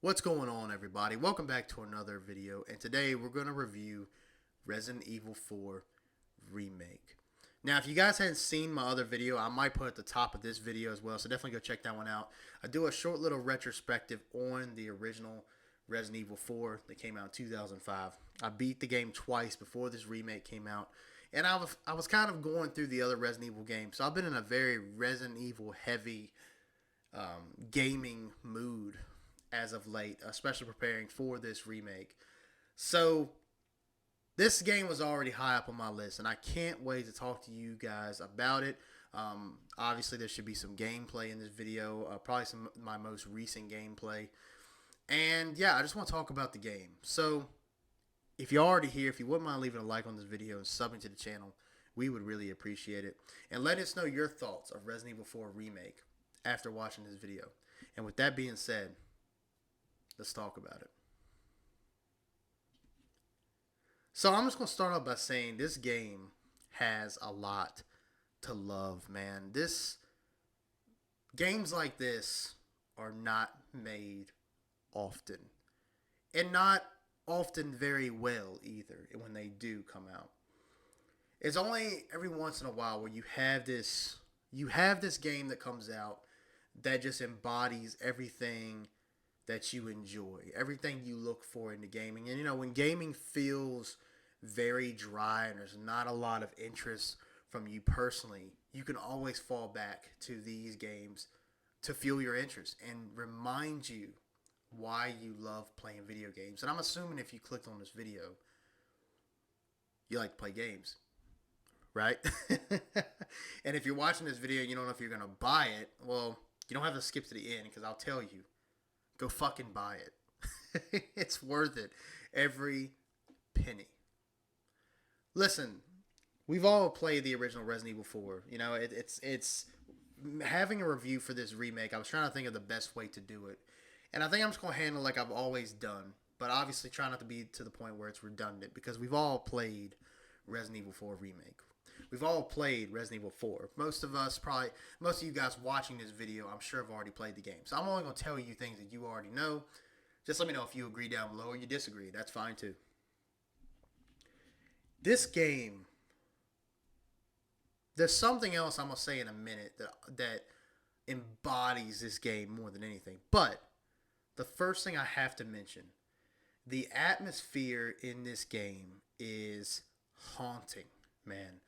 What's going on, everybody? Welcome back to another video, and today we're going to review Resident Evil 4 Remake. Now, if you guys hadn't seen my other video, I might put at the top of this video as well, so definitely go check that one out. I do a short little retrospective on the original Resident Evil 4 that came out in 2005. I beat the game twice before this remake came out, and I was kind of going through the other Resident Evil games, so I've been in a very Resident Evil heavy gaming mood as of late, especially preparing for this remake. So this game was already high up on my list, and I can't wait to talk to you guys about it. Obviously, there should be some gameplay in this video, probably some of my most recent gameplay. And yeah, I just want to talk about the game. So if you're already here, if you wouldn't mind leaving a like on this video and subbing to the channel, we would really appreciate it. And let us know your thoughts of Resident Evil 4 Remake after watching this video. And with that being said, let's talk about it. So I'm just going to start off by saying this game has a lot to love, man. Games like this are not made often. And not often very well either when they do come out. It's only every once in a while where you have this game that comes out that just embodies everything that you enjoy, everything you look for into gaming. And when gaming feels very dry and there's not a lot of interest from you personally, you can always fall back to these games to fuel your interest and remind you why you love playing video games. And I'm assuming if you clicked on this video, you like to play games, right? And if you're watching this video and you don't know if you're going to buy it, well, you don't have to skip to the end, because I'll tell you, go fucking buy it. It's worth it. Every penny. Listen, we've all played the original Resident Evil 4. It's having a review for this remake. I was trying to think of the best way to do it. And I think I'm just going to handle it like I've always done. But obviously try not to be to the point where it's redundant, because we've all played Resident Evil 4 Remake. We've all played Resident Evil 4. Most of you guys watching this video, I'm sure have already played the game. So I'm only going to tell you things that you already know. Just let me know if you agree down below or you disagree. That's fine too. This game, there's something else I'm going to say in a minute that embodies this game more than anything. But the first thing I have to mention, the atmosphere in this game is haunting, man.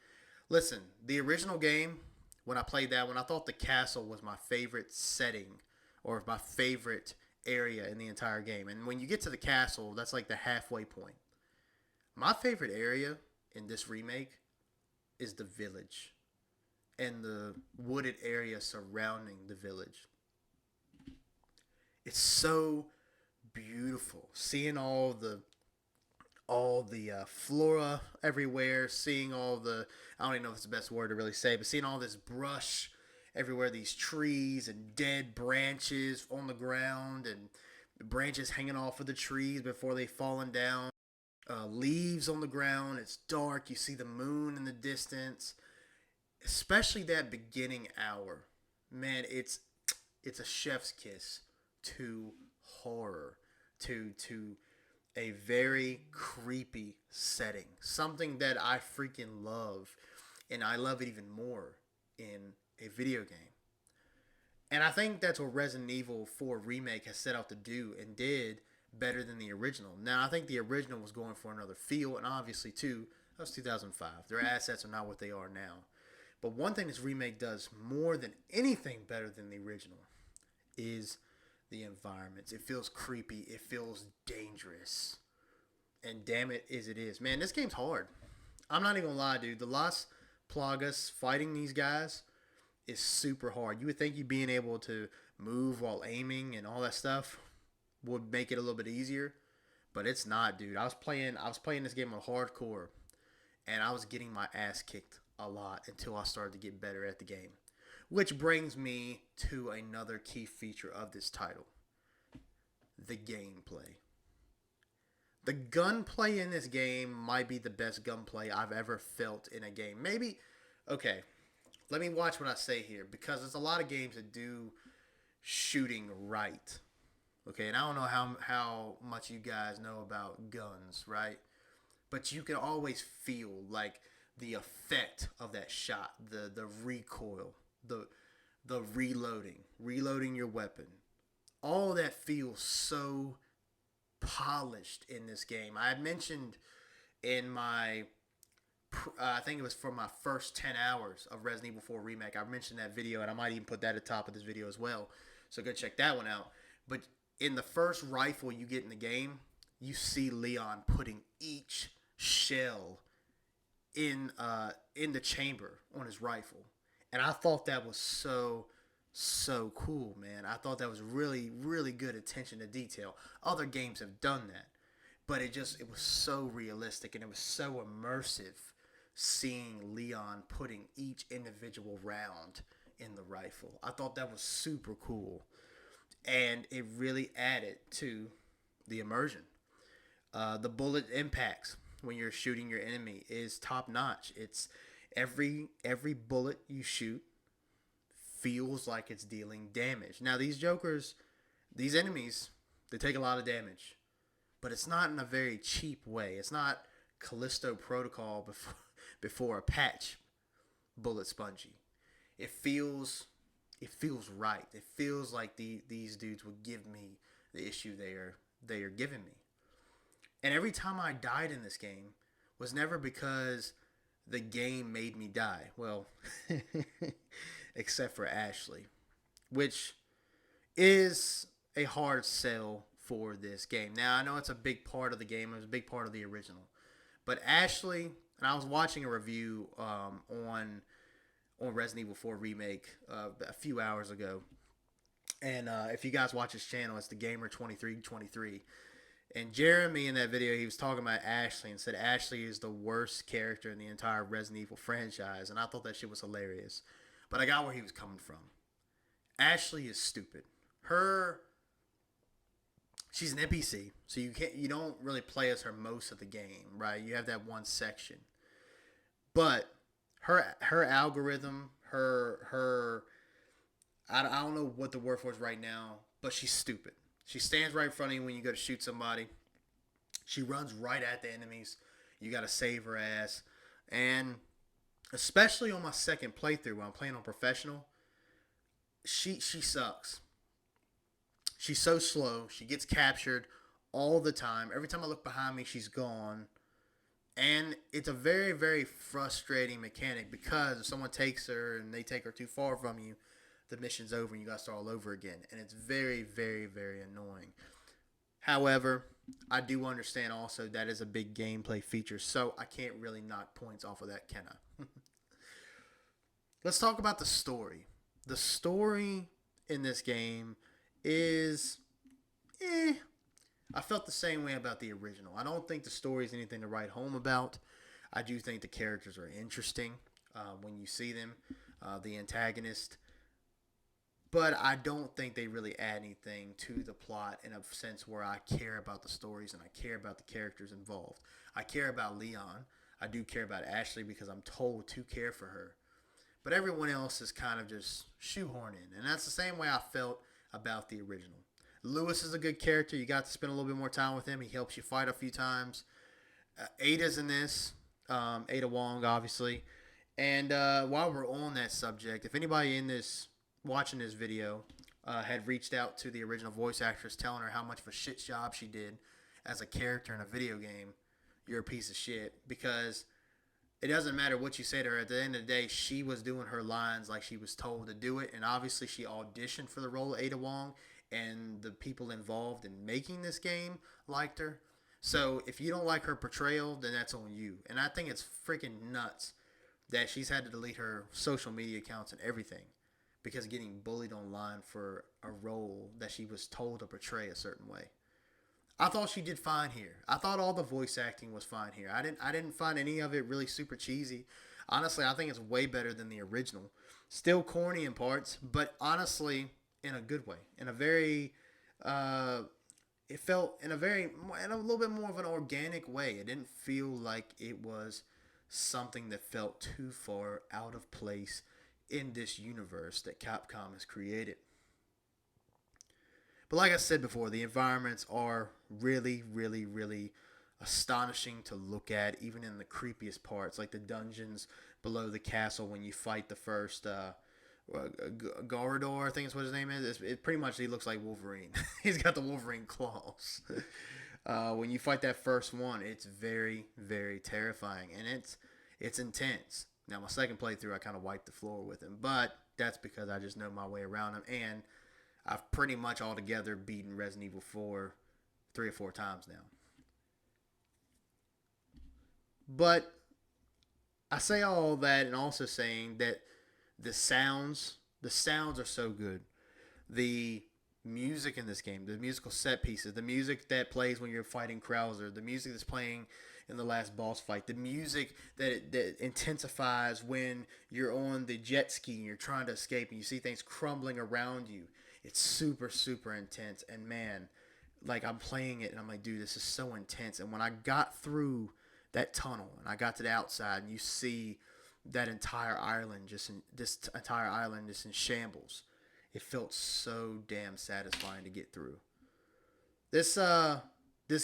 Listen, the original game, when I played that one, I thought the castle was my favorite setting or my favorite area in the entire game. And when you get to the castle, that's like the halfway point. My favorite area in this remake is the village and the wooded area surrounding the village. It's so beautiful, seeing all the flora everywhere, seeing all the, I don't even know if it's the best word to really say, but seeing all this brush everywhere, these trees and dead branches on the ground and branches hanging off of the trees before they've fallen down, leaves on the ground, it's dark, you see the moon in the distance, especially that beginning hour. Man, it's a chef's kiss to horror, to a very creepy setting. Something that I freaking love. And I love it even more in a video game. And I think that's what Resident Evil 4 Remake has set out to do and did better than the original. Now, I think the original was going for another feel. And obviously, too, that was 2005. Their assets are not what they are now. But one thing this remake does more than anything better than the original is the environments. It feels creepy. It feels dangerous. And damn it, it is. Man, this game's hard. I'm not even gonna lie, dude. The Las Plagas, fighting these guys, is super hard. You would think you being able to move while aiming and all that stuff would make it a little bit easier. But it's not, dude. I was playing this game on hardcore, and I was getting my ass kicked a lot until I started to get better at the game. Which brings me to another key feature of this title. The gameplay. The gunplay in this game might be the best gunplay I've ever felt in a game. Maybe, okay, let me watch what I say here, because there's a lot of games that do shooting right. Okay, and I don't know how much you guys know about guns, right? But you can always feel like the effect of that shot, the recoil, the reloading your weapon. All that feels so polished in this game. I mentioned in my I think it was for my first 10 hours of Resident Evil 4 Remake. I mentioned that video, and I might even put that at the top of this video as well. So go check that one out. But in the first rifle you get in the game, you see Leon putting each shell in the chamber on his rifle, and I thought that was so cool, man. I thought that was really good attention to detail. Other games have done that, but it was so realistic and it was so immersive seeing Leon putting each individual round in the rifle. I thought that was super cool, and it really added to the immersion. The bullet impacts when you're shooting your enemy is top notch. It's every bullet you shoot feels like it's dealing damage. Now these enemies, they take a lot of damage, but it's not in a very cheap way. It's not Callisto Protocol before a patch bullet spongy. It feels it feels right. It feels like these dudes would give me the issue they are giving me. And every time I died in this game was never because the game made me die. Well, except for Ashley, which is a hard sell for this game. Now, I know it's a big part of the game. It was a big part of the original. But Ashley, and I was watching a review on Resident Evil 4 Remake a few hours ago. And if you guys watch his channel, it's the Gamer 2323. And Jeremy in that video, he was talking about Ashley and said Ashley is the worst character in the entire Resident Evil franchise. And I thought that shit was hilarious. But I got where he was coming from. Ashley is stupid. She's an NPC, so you don't really play as her most of the game, right? You have that one section. But her algorithm, her I don't know what the word for is right now, but she's stupid. She stands right in front of you when you go to shoot somebody. She runs right at the enemies. You got to save her ass. And especially on my second playthrough when I'm playing on professional, she sucks. She's so slow. She gets captured all the time. Every time I look behind me, she's gone. And it's a very frustrating mechanic because if someone takes her and they take her too far from you, the mission's over and you got to start all over again. And it's very annoying. However, I do understand also that is a big gameplay feature, so I can't really knock points off of that, can I? Let's talk about the story. The story in this game is I felt the same way about the original. I don't think the story is anything to write home about. I do think the characters are interesting when you see them, the antagonist. But I don't think they really add anything to the plot in a sense where I care about the stories and I care about the characters involved. I care about Leon. I do care about Ashley because I'm told to care for her. But everyone else is kind of just shoehorned in. And that's the same way I felt about the original. Lewis is a good character. You got to spend a little bit more time with him. He helps you fight a few times. Ada's in this. Ada Wong, obviously. And while we're on that subject, if anybody in this watching this video had reached out to the original voice actress telling her how much of a shit job she did as a character in a video game, you're a piece of shit. Because it doesn't matter what you say to her. At the end of the day, she was doing her lines like she was told to do it. And obviously she auditioned for the role of Ada Wong. And the people involved in making this game liked her. So if you don't like her portrayal, then that's on you. And I think it's freaking nuts that she's had to delete her social media accounts and everything because of getting bullied online for a role that she was told to portray a certain way. I thought she did fine here. I thought all the voice acting was fine here. I didn't find any of it really super cheesy. Honestly, I think it's way better than the original. Still corny in parts, but honestly, in a good way. In a very, it felt in a little bit more of an organic way. It didn't feel like it was something that felt too far out of place in this universe that Capcom has created. But like I said before, the environments are really, really, really astonishing to look at, even in the creepiest parts, like the dungeons below the castle when you fight the first Garador, I think is what his name is. It pretty much he looks like Wolverine. He's got the Wolverine claws. When you fight that first one, it's very, very terrifying, and it's intense. Now my second playthrough, I kind of wiped the floor with him, but that's because I just know my way around him, and I've pretty much altogether beaten Resident Evil 4 3 or 4 times now. But I say all that and also saying that the sounds are so good. The music in this game, the musical set pieces, the music that plays when you're fighting Krauser, the music that's playing in the last boss fight, the music that intensifies when you're on the jet ski and you're trying to escape and you see things crumbling around you. It's super, super intense. And man, like I'm playing it and I'm like, dude, this is so intense. And when I got through that tunnel and I got to the outside and you see that entire island just in shambles, it felt so damn satisfying to get through. This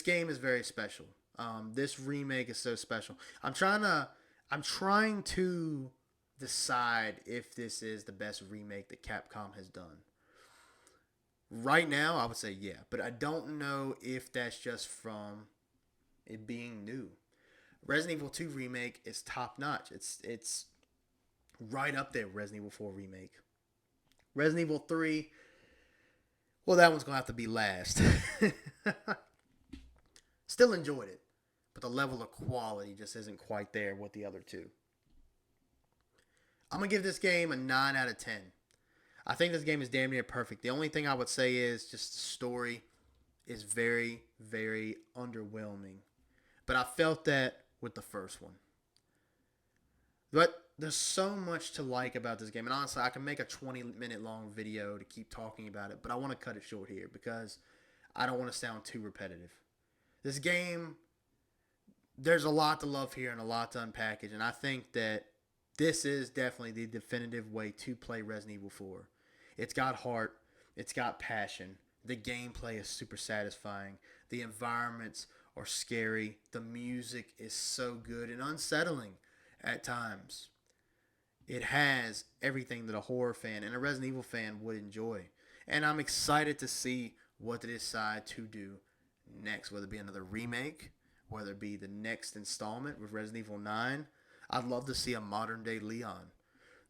game is very special. This remake is so special. I'm trying to decide if this is the best remake that Capcom has done. Right now, I would say yeah, but I don't know if that's just from it being new. Resident Evil 2 remake is top notch. It's right up there with Resident Evil 4 remake. Resident Evil 3, well, that one's going to have to be last. Still enjoyed it, but the level of quality just isn't quite there with the other two. I'm going to give this game a 9 out of 10. I think this game is damn near perfect. The only thing I would say is just the story is very, very underwhelming. But I felt that with the first one. But there's so much to like about this game. And honestly, I can make a 20-minute long video to keep talking about it. But I want to cut it short here because I don't want to sound too repetitive. This game, there's a lot to love here and a lot to unpackage. And I think that this is definitely the definitive way to play Resident Evil 4. It's got heart. It's got passion. The gameplay is super satisfying. The environments are scary. The music is so good and unsettling at times. It has everything that a horror fan and a Resident Evil fan would enjoy. And I'm excited to see what they decide to do next, whether it be another remake, whether it be the next installment with Resident Evil 9. I'd love to see a modern day Leon.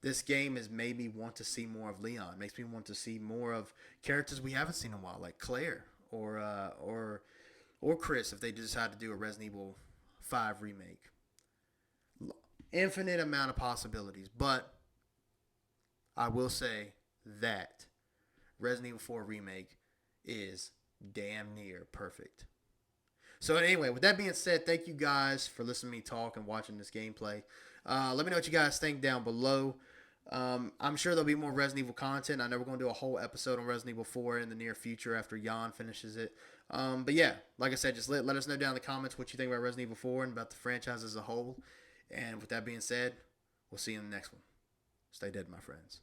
This game has made me want to see more of Leon. Makes me want to see more of characters we haven't seen in a while, like Claire or Chris, if they decide to do a Resident Evil 5 remake. Infinite amount of possibilities, but I will say that Resident Evil 4 remake is damn near perfect. So anyway, with that being said, thank you guys for listening to me talk and watching this gameplay. Let me know what you guys think down below. I'm sure there'll be more Resident Evil content. I know we're going to do a whole episode on Resident Evil 4 in the near future after Jan finishes it. But yeah, like I said, just let us know down in the comments what you think about Resident Evil 4 and about the franchise as a whole. And with that being said, we'll see you in the next one. Stay dead, my friends.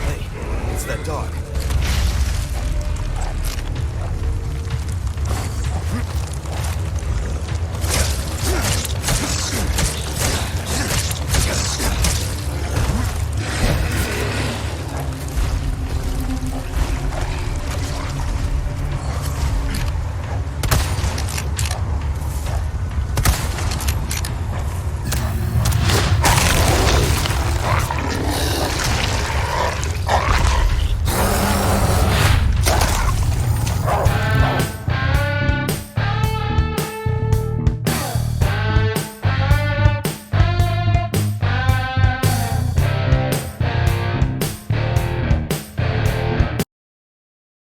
Hey, it's that dog.